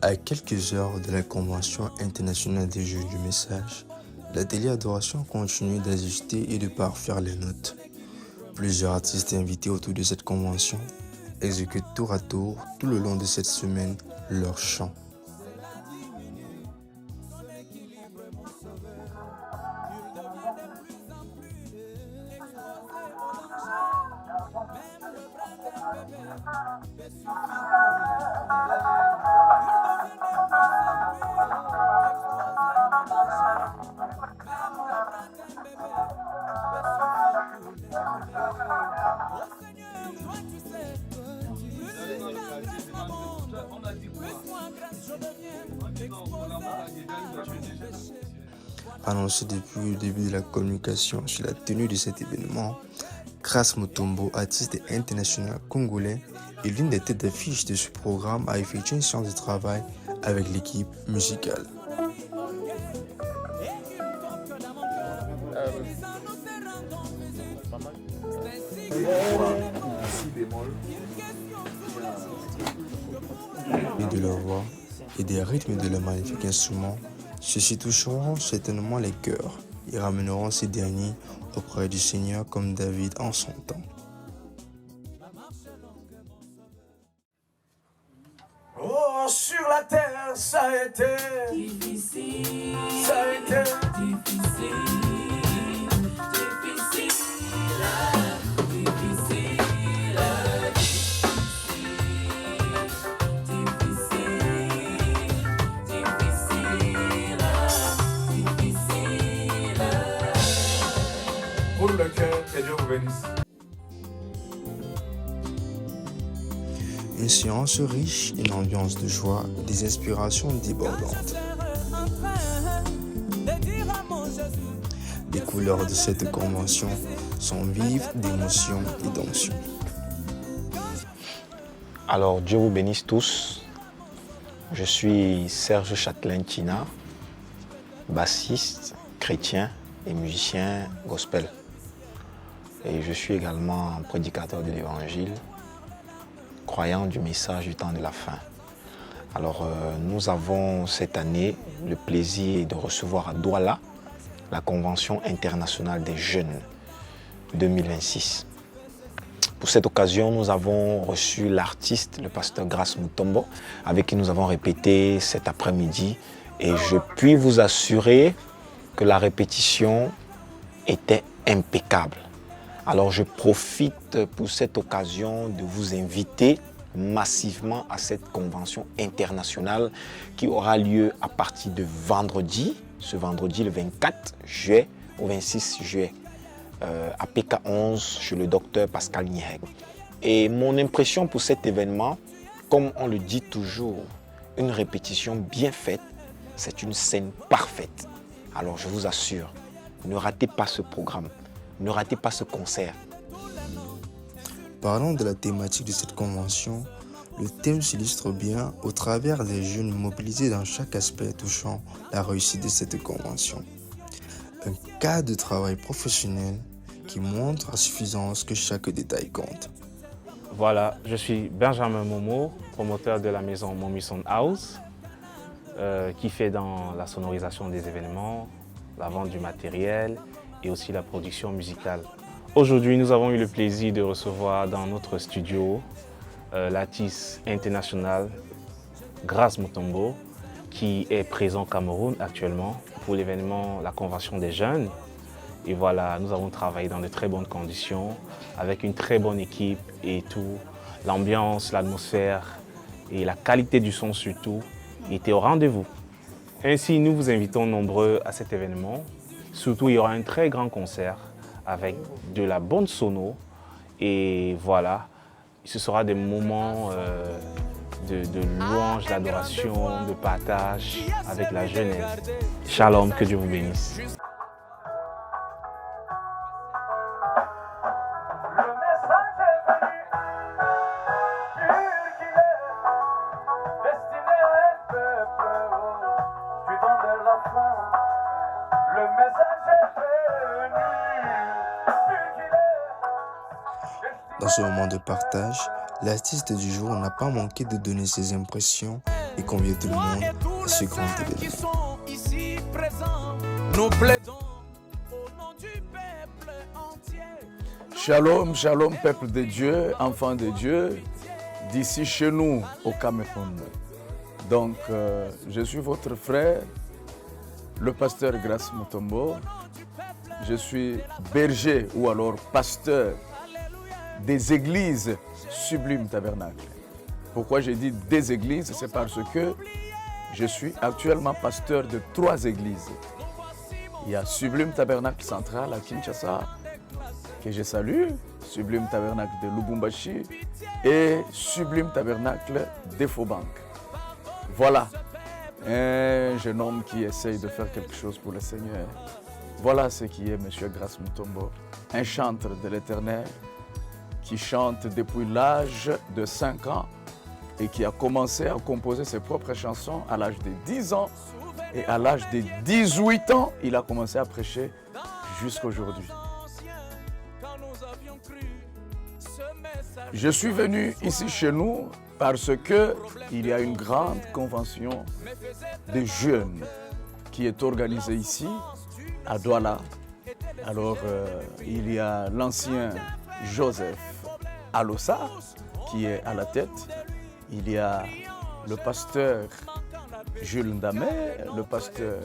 À quelques heures de la Convention internationale des jeunes du message, l'atelier Adoration continue d'ajuster et de parfaire les notes. Plusieurs artistes invités autour de cette convention exécutent tour à tour, tout le long de cette semaine, leur chant. Annoncé depuis le début de la communication sur la tenue de cet événement, Grace Mutombo, artiste international congolais, est l'une des têtes d'affiche de ce programme, a effectué une séance de travail avec l'équipe musicale. Et de leur voix et des rythmes de leur magnifique instrument, ceux-ci toucheront certainement les cœurs et ramèneront ces derniers auprès du Seigneur comme David en son temps. Oh, sur la terre, ça a été difficile, ça a été difficile, difficile, difficile, difficile. Pour le cœur, que Dieu vous bénisse. Une séance riche, une ambiance de joie, des inspirations débordantes. Les couleurs de cette convention sont vives d'émotion et d'onction. Alors, Dieu vous bénisse tous. Je suis Serge Châtelain-Tina, bassiste, chrétien et musicien gospel. Et je suis également prédicateur de l'évangile, croyant du message du temps de la fin. Alors, nous avons cette année le plaisir de recevoir à Douala la Convention internationale des jeunes 2026. Pour cette occasion, nous avons reçu l'artiste, le pasteur Grace Mutombo, avec qui nous avons répété cet après-midi. Et je puis vous assurer que la répétition était impeccable. Alors je profite pour cette occasion de vous inviter massivement à cette convention internationale qui aura lieu à partir de vendredi, ce vendredi le 24 juillet au 26 juillet, à PK11 chez le docteur Pascal Nieg. Et mon impression pour cet événement, comme on le dit toujours, une répétition bien faite, c'est une scène parfaite. Alors je vous assure, ne ratez pas ce programme. Ne ratez pas ce concert. Parlons de la thématique de cette convention. Le thème s'illustre bien au travers des jeunes mobilisés dans chaque aspect touchant la réussite de cette convention. Un cas de travail professionnel qui montre à suffisance que chaque détail compte. Voilà, je suis Benjamin Momo, promoteur de la maison Momi Sound House, qui fait dans la sonorisation des événements, la vente du matériel et aussi la production musicale. Aujourd'hui, nous avons eu le plaisir de recevoir dans notre studio l'artiste international Grace Mutombo, qui est présent au Cameroun actuellement pour l'événement La Convention des jeunes. Et voilà, nous avons travaillé dans de très bonnes conditions, avec une très bonne équipe et tout. L'ambiance, l'atmosphère et la qualité du son surtout étaient au rendez-vous. Ainsi, nous vous invitons nombreux à cet événement. Surtout, il y aura un très grand concert avec de la bonne sono. Et voilà, ce sera des moments de louange, d'adoration, de partage avec la jeunesse. Shalom, que Dieu vous bénisse. Dans ce moment de partage, l'artiste du jour n'a pas manqué de donner ses impressions et convier tout le monde à ce grand événement. Nous plaidons au nom du peuple entier. Shalom, shalom, peuple de Dieu, enfants de Dieu, d'ici chez nous au Cameroun. Donc, je suis votre frère, le pasteur Grace Mutombo. Je suis berger ou alors pasteur des églises Sublime Tabernacle. Pourquoi j'ai dit des églises? C'est parce que je suis actuellement pasteur de 3 églises. Il y a Sublime Tabernacle Central à Kinshasa, que je salue, Sublime Tabernacle de Lubumbashi et Sublime Tabernacle d'Efobank. Voilà, un jeune homme qui essaye de faire quelque chose pour le Seigneur. Voilà ce qui est M. Grace Mutombo, un chanteur de l'Éternel qui chante depuis l'âge de 5 ans et qui a commencé à composer ses propres chansons à l'âge de 10 ans. Et à l'âge de 18 ans, il a commencé à prêcher jusqu'à aujourd'hui. Je suis venu ici chez nous parce qu'il y a une grande convention de jeunes qui est organisée ici, à Douala. Alors, il y a l'ancien Joseph Alossa qui est à la tête. Il y a le pasteur Jules Ndamé, le pasteur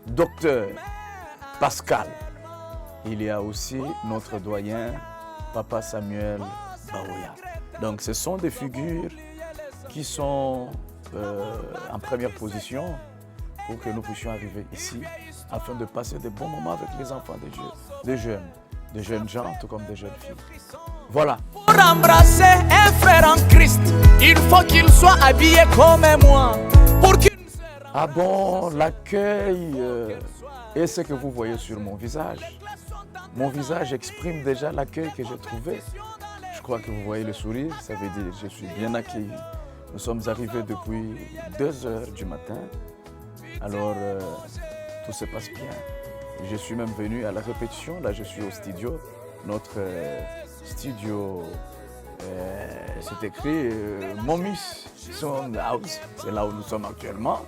docteur Pascal. Il y a aussi notre doyen, Papa Samuel Baoya. Donc ce sont des figures qui sont en première position pour que nous puissions arriver ici afin de passer de bons moments avec les enfants de Dieu, des jeunes gens tout comme des jeunes filles. Voilà. Pour embrasser un frère en Christ, il faut qu'il soit habillé comme moi. Ah bon, l'accueil et ce que vous voyez sur mon visage. Mon visage exprime déjà l'accueil que j'ai trouvé. Je crois que vous voyez le sourire, ça veut dire que je suis bien accueilli. Nous sommes arrivés depuis 2 heures du matin. Alors, tout se passe bien. Je suis même venu à la répétition. Là, je suis au studio. Notre studio, c'est écrit Momis Son House. C'est là où nous sommes actuellement.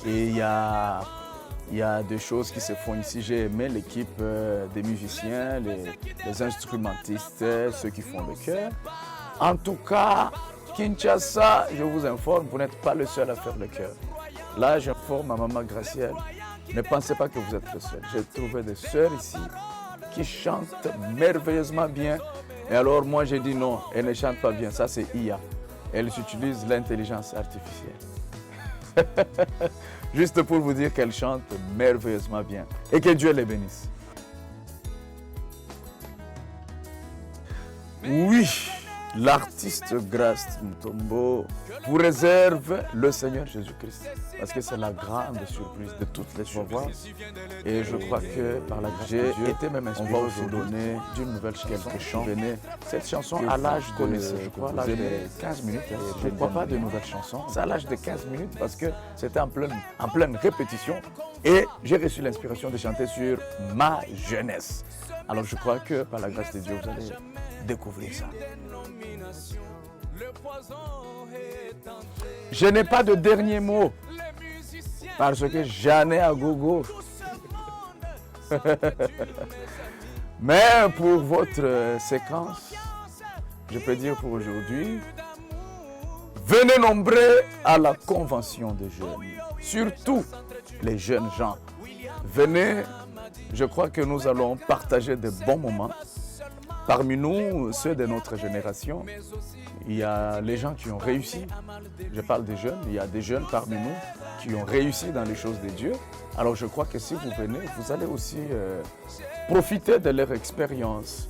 Et il y a des choses qui se font ici. J'ai aimé l'équipe des musiciens, les instrumentistes, ceux qui font le chœur. En tout cas, Kinshasa, je vous informe, vous n'êtes pas le seul à faire le chœur. Là, j'informe à Maman Gracielle. Ne pensez pas que vous êtes le seul. J'ai trouvé des sœurs ici qui chantent merveilleusement bien. Et alors, moi, j'ai dit non, elles ne chantent pas bien. Ça, c'est IA. Elles utilisent l'intelligence artificielle. Juste pour vous dire qu'elles chantent merveilleusement bien. Et que Dieu les bénisse. Oui, l'artiste Grace Mutombo vous réserve le Seigneur Jésus-Christ. Parce que c'est la grande surprise de toutes les surprises. Et je crois que par la grâce de Dieu, été même inspiré, on va vous donner d'une nouvelle chanson. Cette chanson à l'âge de, je crois, l'âge de 15 minutes. Je ne crois pas de nouvelles chansons. C'est à l'âge de 15 minutes parce que c'était en pleine répétition. Et j'ai reçu l'inspiration de chanter sur ma jeunesse. Alors je crois que par la grâce de Dieu, vous allez découvrir ça. Je n'ai pas de dernier mot parce que j'en ai à gogo. Mais pour votre séquence, je peux dire pour aujourd'hui, venez nombreux à la convention des jeunes, surtout les jeunes gens. Venez, je crois que nous allons partager de bons moments. Parmi nous, ceux de notre génération, il y a les gens qui ont réussi. Je parle des jeunes, il y a des jeunes parmi nous qui ont réussi dans les choses de Dieu. Alors je crois que si vous venez, vous allez aussi profiter de leur expérience.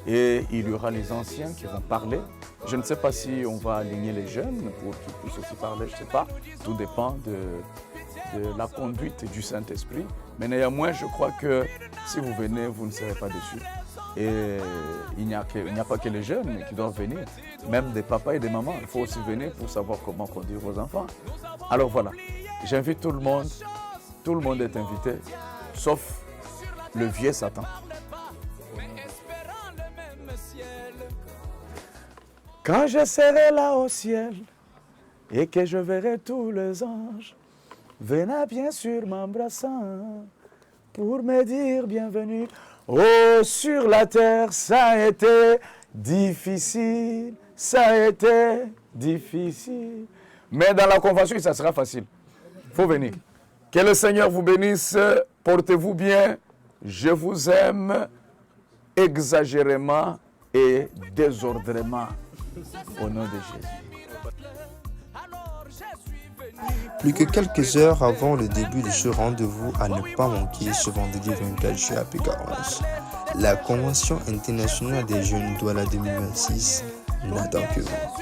Et il y aura les anciens qui vont parler. Je ne sais pas si on va aligner les jeunes pour qu'ils puissent aussi parler, je ne sais pas. Tout dépend de la conduite du Saint-Esprit. Mais néanmoins, je crois que si vous venez, vous ne serez pas déçus. Et il n'y a pas que les jeunes qui doivent venir, même des papas et des mamans. Il faut aussi venir pour savoir comment conduire vos enfants. Alors voilà, j'invite tout le monde est invité, sauf le vieux Satan. Quand je serai là au ciel, et que je verrai tous les anges venant bien sûr m'embrassant pour me dire bienvenue. Oh, sur la terre, ça a été difficile, ça a été difficile. Mais dans la convention, ça sera facile. Il faut venir. Que le Seigneur vous bénisse, portez-vous bien. Je vous aime exagérément et désordrément. Au nom de Jésus. Plus que quelques heures avant le début de ce rendez-vous à ne pas manquer ce vendredi 24 juillet à Pékin-11, la Convention internationale des jeunes Douala 2026 n'attend que vous.